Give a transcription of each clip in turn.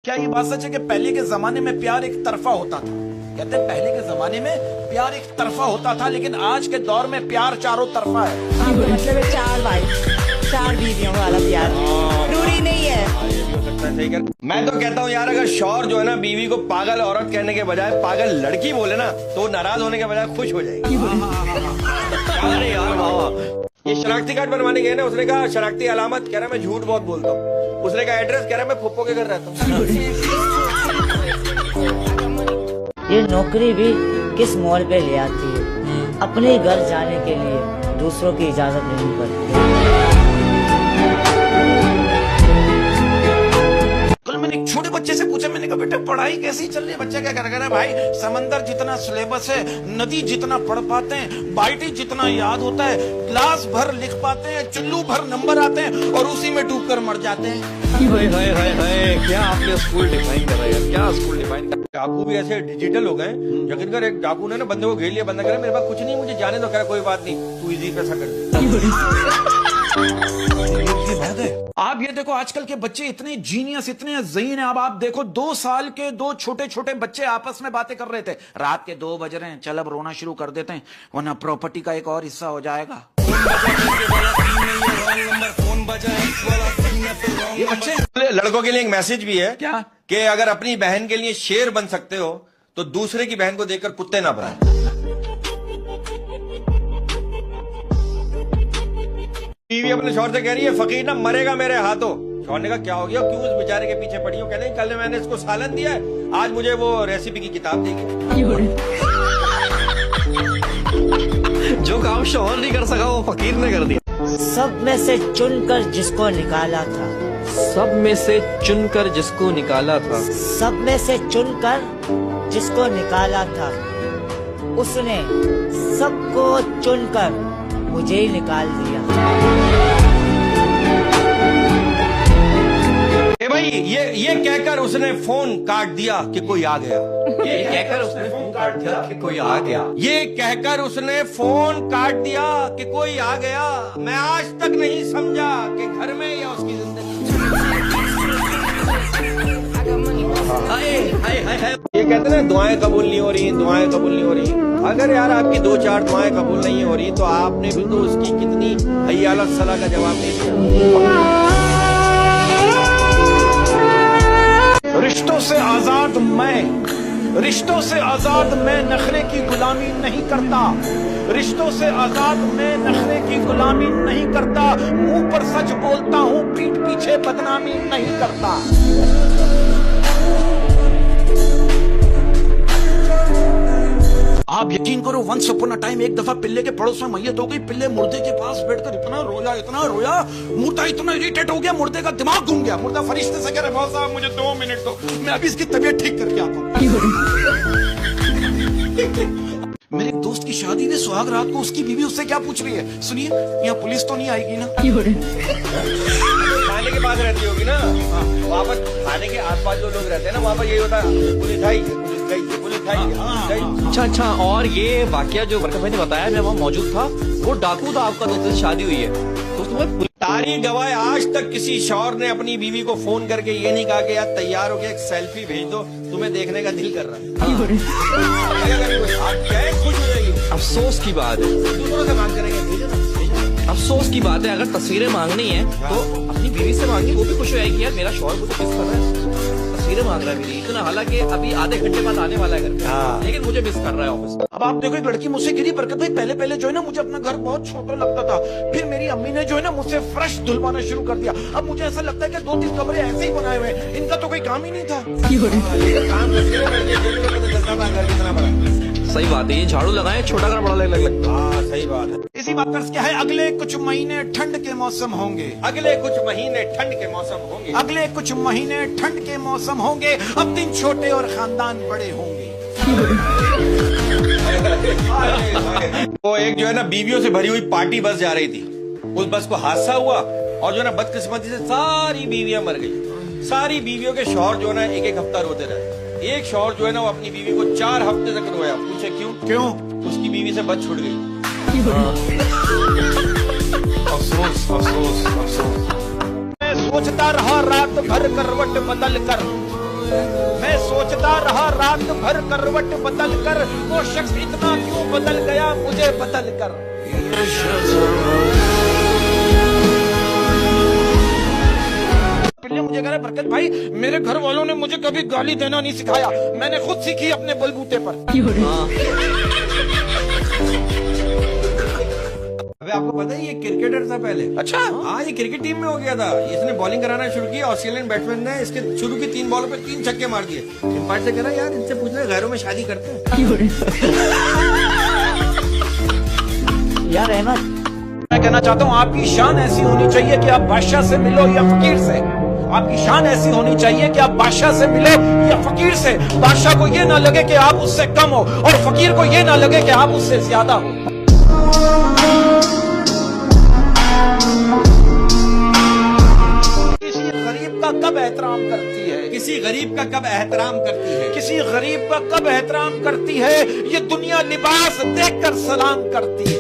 क्या ये बात सच है कि पहले के जमाने में प्यार एक तरफा होता था? कहते हैं पहले के जमाने में प्यार एक तरफा होता था, लेकिन आज के दौर में प्यार चारों तरफा है। मतलब है चार वाइफ, चार बीवियों वाला प्यार जरूरी नहीं है। ये भी हो सकता है, सही कह। मैं तो कहता हूँ यार, अगर शौहर जो है ना बीवी को पागल औरत कहने के बजाय पागल लड़की बोले ना, तो नाराज होने के बजाय खुश हो जाएगी। अरे यार वाह, ये शनाख्ती कार्ड बनवाने गए ना, उसने कहा शनाख्ती अलामत, कह रहा मैं झूठ बहुत बोलता हूँ। उसने कहा एड्रेस, कह रहा मैं फुप्पो के घर रहता हूँ। ये नौकरी भी किस मोड़ पे ले आती है, अपने घर जाने के लिए दूसरों की इजाजत नहीं पड़ती। कल मैंने एक छोटे बच्चे से पूछा, मैंने कहा बेटा पढ़ाई कैसी चल रही है? बच्चा क्या कर रहा है? भाई समंदर जितना सिलेबस है, नदी जितना पढ़ पाते हैं, बाल्टी जितना याद होता है, क्लास भर लिख पाते हैं, चुल्लू भर नंबर आते हैं और उसी में डूबकर मर जाते हैं। क्या आपने स्कूल डिफाइन कर रहा है? क्या स्कूल डिफाइन कर? डाकू भी ऐसे डिजिटल हो गए। यकीन कर, एक डाकू ने ना बंदे को घेर लिया, बंदा कह रहा मेरे पास कुछ नहीं, मुझे जाने दो। कह रहा कोई बात नहीं, तू इजी पैसा कर दे। आप ये देखो, आजकल के बच्चे इतने जीनियस, इतने ज़हीन हैं। अब आप देखो, 2 साल के 2 छोटे छोटे बच्चे आपस में बातें कर रहे थे। रात के 2 बज रहे हैं, चल अब रोना शुरू कर देते हैं, वरना प्रॉपर्टी का एक और हिस्सा हो जाएगा। ये बच्चे, लड़कों के लिए एक मैसेज भी है क्या कि अगर अपनी बहन के लिए शेर बन सकते हो तो दूसरे की बहन को देखकर कुत्ते ना बनाए। बीवी अपने शौहर से कह रही है फकीर ना मरेगा मेरे हाथों। शौहर ने कहा क्या हो गया, क्यों उस बेचारे के पीछे पड़ी हो? कहते हैं कल मैंने इसको सालन दिया है, आज मुझे वो रेसिपी की किताब देगी। जो काम शौहर नहीं कर सका वो फकीर ने कर दिया। सब में से चुनकर जिसको निकाला था, सब में से चुनकर जिसको निकाला था, सब में से चुनकर जिसको निकाला था, उसने सबको चुनकर मुझे ही निकाल दिया। भाई ये कहकर उसने फोन काट दिया कि कोई आ गया। ये कहकर उसने फोन काट दिया कि कोई आ गया। ये कहकर उसने फोन काट दिया कि कोई आ गया। मैं आज तक नहीं समझा कि घर में या उसकी जिंदगी। ये कहते हैं ना दुआएं कबूल नहीं हो रही, दुआएं कबूल नहीं हो रही। अगर यार आपकी 2-4 दुआएं कबूल नहीं हो रही तो आपने भी तो उसकी कितनी हय्या अला सलाह का जवाब नहीं दिया। रिश्तों से आजाद मैं, रिश्तों से आजाद मैं नखरे की गुलामी नहीं करता। रिश्तों से आजाद मैं नखरे की गुलामी नहीं करता। मुंह पर सच बोलता हूँ, पीठ पीछे बदनामी नहीं करता। आप यकीन करो, वंस अपॉन अ टाइम एक दफा पिल्ले के पड़ोस में मैयत हो गई। पिल्ले मुर्दे के पास बैठकर इतना रोया, मुर्दा इतना इरिटेट हो गया, मुर्दे का दिमाग घूम गया। मुर्दा फरिश्ते से कह रहा है साहब मुझे 2 मिनट दो, मैं अभी इसकी तबीयत ठीक करके आता हूँ। मेरे एक दोस्त की शादी में सुहाग रात को उसकी बीवी उससे क्या पूछ रही है, सुनिए यहाँ पुलिस तो नहीं आएगी ना? थाने के पास रहती होगी ना, वहाँ पर थाने के आसपास जो लोग रहते हैं ना, वहाँ पर यही होता है पुलिस आई, पुलिस गई, पुलिस आई। अच्छा, और ये वाकया जो बरकत भाई ने बताया, मैं वहाँ मौजूद था। वो डाकू था, आपका दोस्त से शादी हुई है तो तुम्हें तारी गवाह, आज तक किसी शौहर ने अपनी बीवी को फोन करके ये नहीं कहा कि यार तैयार हो गया, एक सेल्फी भेज दो, तुम्हें देखने का दिल कर रहा है। खुश हो जाएगी। अफसोस की बात है, दूसरों से मांग करेंगे। अफसोस की बात है, अगर तस्वीरें मांगनी है तो अपनी बीवी से मांगी, वो भी खुश हो जाएगी यार मेरा शौहर मुझे मिस कर रहा है, तस्वीरें मांग रहा है मेरी। इतना हालांकि अभी आधे घंटे बाद आने वाला है घर पे, लेकिन मुझे मिस कर रहा है ऑफिस। अब आप देखो, एक लड़की मुझसे गिरी, बरकत भाई पहले जो है ना, मुझे अपना घर बहुत छोटा लगता था। फिर मेरी अम्मी ने जो है ना मुझसे फ्रेश धुलवाना शुरू कर दिया। अब मुझे ऐसा लगता है कि 2-3 कमरे ऐसे ही बनाए हुए, इनका तो कोई काम ही नहीं था। सही बात है, ये झाड़ू लगाए छोटा कर बड़ा लगता। हाँ सही बात है। इसी बात पर क्या है, अगले कुछ महीने ठंड के मौसम होंगे, अगले कुछ महीने ठंड के मौसम होंगे, अगले कुछ महीने ठंड के मौसम होंगे। अब दिन छोटे और खानदान बड़े होंगे। वो एक जो है ना बीवियों से भरी हुई पार्टी बस जा रही थी, उस बस को हादसा हुआ और जो है ना बदकिस्मती से सारी बीवियां मर गई। सारी बीवियों के शौहर जो है ना 1-1 हफ्ता रोते रहे। एक शौहर जो है ना वो अपनी बीवी को 4 हफ्ते तक रोया। पूछे क्यों? उसकी बीवी से बच छूट गई। अफसोस। मैं सोचता रहा रात भर करवट बदल कर, मैं सोचता रहा रात भर करवट बदल कर, वो शख्स इतना क्यों बदल गया मुझे बदल कर। पिल्ले मुझे कह रहे बरकत भाई, मेरे घर वालों ने मुझे कभी गाली देना नहीं सिखाया, मैंने खुद सीखी अपने बलबूते पर। अबे आपको पता है ये क्रिकेटर था पहले। अच्छा, हाँ, ये क्रिकेट टीम में हो गया था। इसने बॉलिंग कराना शुरू किया, ऑस्ट्रेलियन बैट्समैन ने इसके शुरू की 3 बॉलों पे 3 छक्के मार दिए। एम्पायर से कह रहा यार इनसे पूछना घरों में शादी करते हैं। यार अहमद, मैं कहना चाहता हूँ आपकी शान ऐसी होनी चाहिए कि आप बादशाह से मिलो या फकीर से। आपकी शान ऐसी होनी चाहिए कि आप बादशाह से मिले या फकीर से। बादशाह को ये ना लगे कि आप उससे कम हो और फकीर को ये ना लगे कि आप उससे ज्यादा हो। किसी गरीब का कब एहतराम करती है, किसी गरीब का कब एहतराम करती है, किसी गरीब का कब एहतराम करती है, ये दुनिया लिबास देखकर सलाम करती है।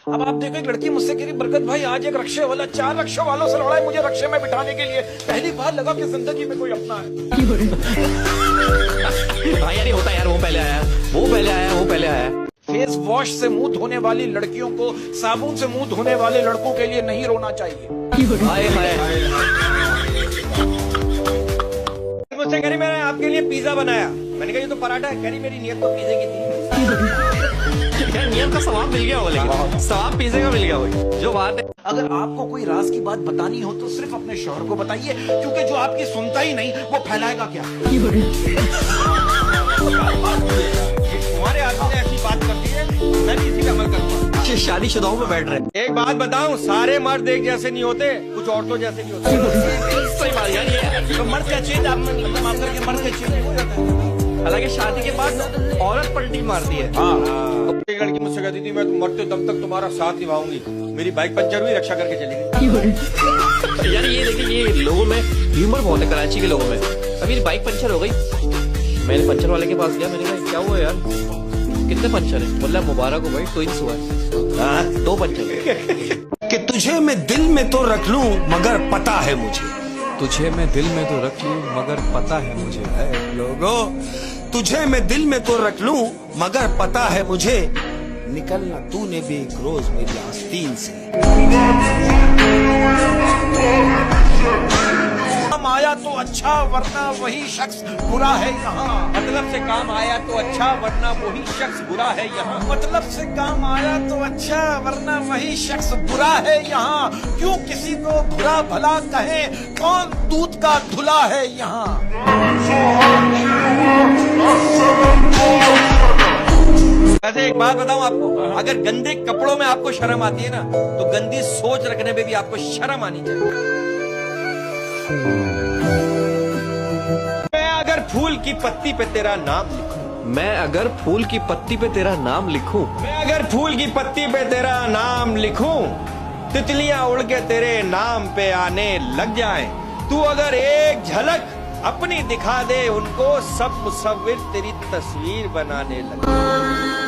अब आप देखो, एक लड़की मुझसे कह रही बरकत भाई आज एक रक्षे वाला 4 रक्षों वालों से लड़ा है मुझे रक्षे में बिठाने के लिए, पहली बार लगा कि जिंदगी में कोई अपना है। हाँ यार, ये होता है यार, वो पहले आया, वो पहले आया, वो पहले आया। फेस वॉश से मुंह धोने वाली लड़कियों को साबुन से मुंह धोने वाले लड़कों के लिए नहीं रोना चाहिए। हाय हाय, मुझसे कह रही मैंने आपके लिए पिज्जा बनाया। मैंने कहा ये तो पराठा है। कह रही मेरी नियत तो पिज्जे की थी। यार नियम का सवाब मिल गया वो, लेकिन सवाब पिज्जे का मिल गया वही जो बात है। अगर आपको कोई राज की बात बतानी हो तो सिर्फ अपने शौहर को बताइए, क्योंकि जो आपकी सुनता ही नहीं वो फैलाएगा क्या। हमारे आदमी ने ऐसी बात करती है, मैं भी इसी का अमल करता हूँ। शादीशुदाओं में बैठ रहे। एक बात बताऊं, सारे मर्द एक जैसे नहीं होते, कुछ औरतों जैसे नहीं होते। सही बात यार, ये तो मर्द का चेंज आप मतलब माफ करके मर्द का चेंज हो जाता है। हालांकि शादी के बाद औरत पलटी मारती है। एक लड़की मुझसे कहती थी मैं मरते दम तक तुम्हारा साथ निभाऊंगी। मेरी बाइक पंचर हुई, रक्षा करके चली गई। यार ये देखिए, ये लोगों में ह्यूमर बहुत है, कराची के लोगों में। अब मेरी बाइक पंचर हो गई, मैंने पंचर वाले के पास गया, मैंने कहा क्या हुआ यार, कितने पंचर है? बोला मुबारक हो भाई, ट्विंस हुआ है। 2 पंचर। कि तुझे मैं दिल में तो रख लूं मगर पता है मुझे, तुझे मैं दिल में तो रख लूं मगर पता है मुझे। लोगो तुझे मैं दिल में तो रख लूं मगर पता है मुझे, निकलना तूने भी एक रोज मेरी आस्तीन से। काम आया तो अच्छा वरना वही शख्स बुरा है यहाँ। मतलब से काम आया तो अच्छा, वरना वही शख्स बुरा है यहाँ। मतलब से काम आया तो अच्छा वरना वही शख्स बुरा है यहाँ। क्यों किसी को बुरा भला कहे, कौन दूध का धुला है यहाँ। वैसे एक बात बताऊं आपको, अगर गंदे कपड़ों में आपको शर्म आती है ना, तो गंदी सोच रखने में भी आपको शर्म आनी चाहिए। मैं अगर फूल की पत्ती पे तेरा नाम लिखूं, मैं अगर फूल की पत्ती पे तेरा नाम लिखूं, मैं अगर फूल की पत्ती पे तेरा नाम लिखूं, तितलियां उड़ के तेरे नाम पे आने लग जाएं। तू अगर एक झलक अपनी दिखा दे उनको, सब मुसव्विर तेरी तस्वीर बनाने लगे।